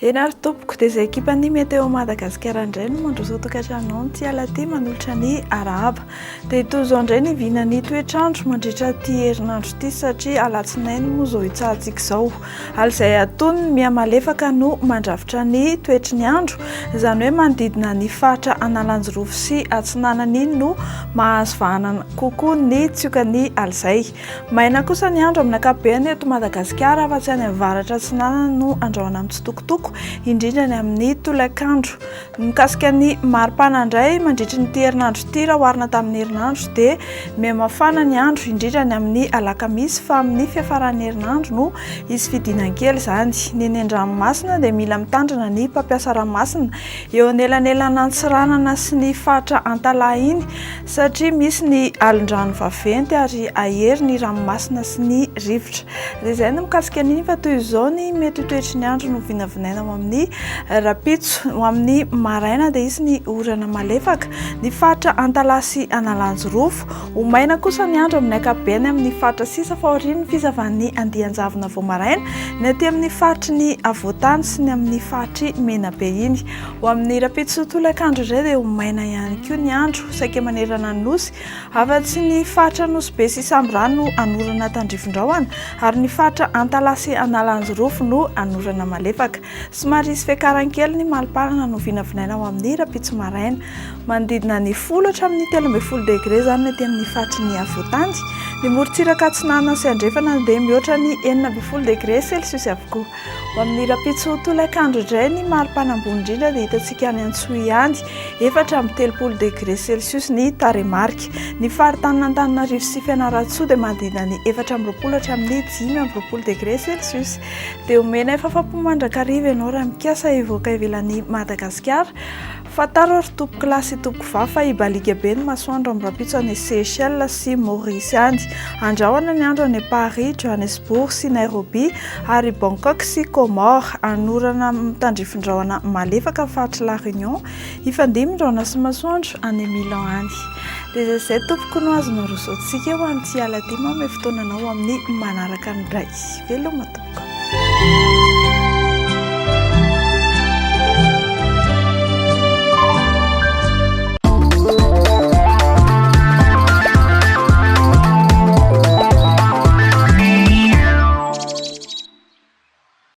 Eny ary tompoko dia izay ekipan'ny Météo Madagasikara indray no mandroso tokantrano ny Tsialaty manolotra ny arahaba. Dia toy izao indray ny vinan'ny toetrandro mandritra ity herinandro ity satria alatsinainy moa izao hitsahantsika izao. Alizay atony ny miha malefaka no mandrafitra ny toetry ny andro, izany hoe manodidina ny faritra Analanjorofo sy Atsinanana iny no mahazo vahanana kokoa ny tsiokany alizay. Maina kosa ny andro amin'ny ankapobeny eto Madagasikara fa tsy any avaratra Atsinanana no andrahoana amin'ny tsitokotoko indrindra ny amin'ny tolakandro. Mikasika ny maripana indray mandritra ny herinandro ity raha oharina tamin'ny herinandro dia mihamafana ny andro indrindra ny amin'ny alakamisy fa amin'ny fiafaran'ny herinandro no isy fidinan-kely izany. Ny eny an-dranomasina dia mila mitandrina ny mpampiasa ranomasina eo anelanelana Antsiranana sy ny faritra Antalahy iny satria misy ny alin-drano vaventy ary ahery ny ranomasina sy ny rivotra. Dia izay no mikasika an'iny fa toy izao ny mety toetry ny andro no vinavinaina ao amin'ny rapitso. Ho amin'ny maraina dia isy ny orana malefaka ny faritra Antalahy sy Analanjorofo. Ho maina kosa ny andro amin'ny ankapobeny amin'ny faritra sisa fa aorian'ny fizavan'ny andian-javona vao maraina ny aty amin'ny faritry ny Avoatany sy ny amin'ny faritry Menabe iny. Ho amin'ny rapitso tolakandro indray dia ho maina ihany koa ny andro saika manerana ny nosy, afa-tsy ny faritra Nosy sy Samborano no anorana tandrifon-drahona ary ny faritra Antalahy sy Analanjorofo no anorana malefaka. Somary isy fiakaran-kely ny malipana no vinavinaina ao amin'ny rapitso maraina, manodidina ny 10 hatramin'ny 13 degré izany aty amin'ny faritry ny Avoatany. Ny morontsiraka Atsinanana sy Andrefana dia mihoatra ny 19 degré celsius avokoa. Ho amin'ny rapitso tolakandro indray ny maripana ambony indrindra dia hitantsika any Antsoa ihany 4-30 degré celsius ny taremarika. Ny faritany sy Fianarantsoa dia manodidina ny 14 hatramin'ny 15 degré celsius. Dia omena fahafapo mandrakariva ianao raha mikasa evoaka ivelan'ny Madagasikara. Fataro ary tompoko lahy sy tompoko vavy fa hibalika be ny masoandro amin'ny rapitso any Seychelles sy Maurice any. Andrahoana ny andro any Paris, Johannesburg sy Nairobi ary Bangkok sy Comores. Anorana mitandrifon-drahona malefaka faritry La Réunion, ifandimon-drahona sy masoandro any Milan any. Dia izay tompoko no azonao rosoantsika ho an'ny Tsialaty mamy fotoananao amin'ny manaraka ny iray. Veloma tompoko.